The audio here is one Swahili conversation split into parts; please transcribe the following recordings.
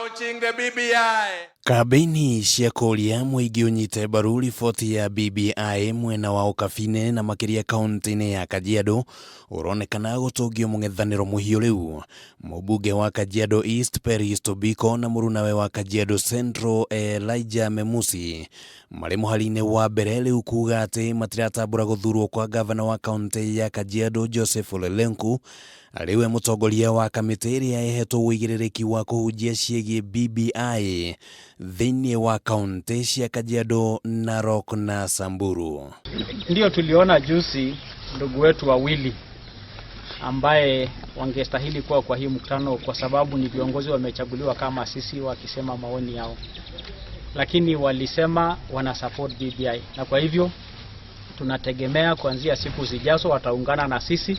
launching the BBI. Kampeni cia kuria muingi unyite mbaru riboti ya BBI mwena wa Ukabi-ini na makiria kaunti-ini ya Kajiado uronekana gutungio mung'ethaniro muhiu riu. Mbunge wa Kajiado East Peris Tobiko na murunawe wa Kajiado Central Elijah Memusi mari muhari-ini wa mbere riu kuuga ati matiratambura guthurwo kwa gavana wa kaunti ya Kajiado Joseph Ole Lenku ariwe mutongoria wa kamiti iria ihetwo uigiririki wa kuhunjia ciĩgiĩ BBI thĩinĩ wa kaunti cia Kajiado, Narok na Samburu. Ndio tuliona juzi ndugu wetu wawili ambaye wangestahili kuwa kwa hii mkutano kwa sababu ni viongozi wamechaguliwa kama sisi, wakisema maoni yao, lakini walisema wana support BBI, na kwa hivyo tunategemea kuanzia siku zijazo wataungana na sisi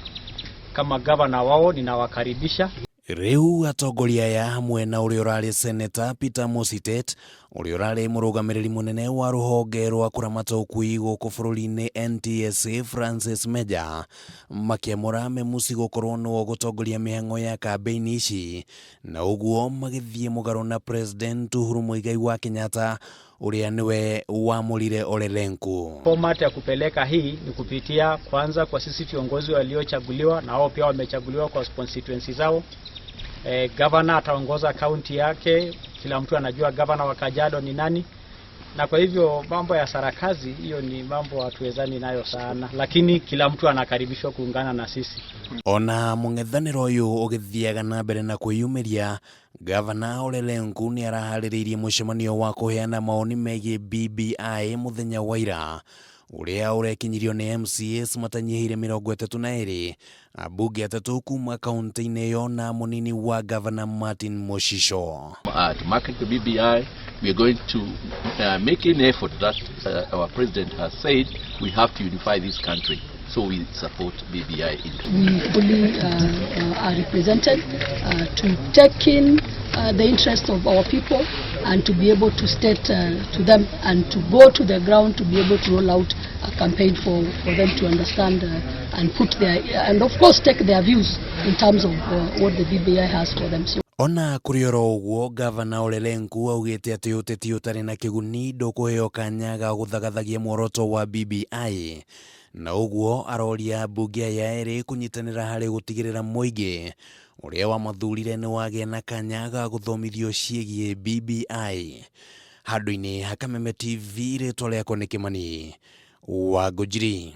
kama gavana wao. Ninawakaribisha. Riu Atongoria ya hamwe na uria urari Senator Peter Mositet, uria urari murugamiriri munene wa ruhonge rwa kuramata ukui guku bururi-ini NTSA Francis Meja makiamura Memusi gukorwo no gutongoria mihango ya kampeni ici, na uguo magithie mugaru na President Uhuru Muigai wa Kenyatta uria niwe wamurire Ole Lenku. Format ya kupeleka hii ni kupitia kwanza kwa sisi viongozi waliochaguliwa, na wao pia wamechaguliwa kwa constituency zao. Gavana ataongoza kaunti yake, kila mtu anajua gavana wa Kajiado ni nani, na kwa hivyo mambo ya sarakazi hiyo ni mambo hatuwezani nayo sana, lakini kila mtu anakaribishwa kuungana na sisi. Ona mung'ethaniro uyu ugithiaga na mbere na kwiyumiria, gavana Ole Lenku ni arahaririirie mucemanio wa kuheana maoni megiĩ BBI muthenya wa ira uria urekinyirio ni MCAs matanyihire 32, ambunge 3 kuma kaunti-ini iyo na munini wa gavana Martin Moshisho. To market the BBI, we are going to make an effort that our president has said we have to unify this country. So we support BBI. We fully are represented to take in the interest of our people and to be able to state to them and to go to the ground to be able to roll out a campaign for them to understand and put their, and of course take their views in terms of what the BBI has for them. So, ona kurioro uguo gavana Ole Lenku augite ati uteti utari na kiguni ndukuheo kanya ga guthagathagia muoroto wa BBI, na uguo aroria ambunge ya eeri kunyitanira hari gutigirira muingi uria wamathurire ni wagĩa na kanya ga guthomithio ciĩgiĩ BBI. Handũ-inĩ ha Kameme TV, rĩtwa rĩakwa nĩ Kimani wa Ngũnjiri.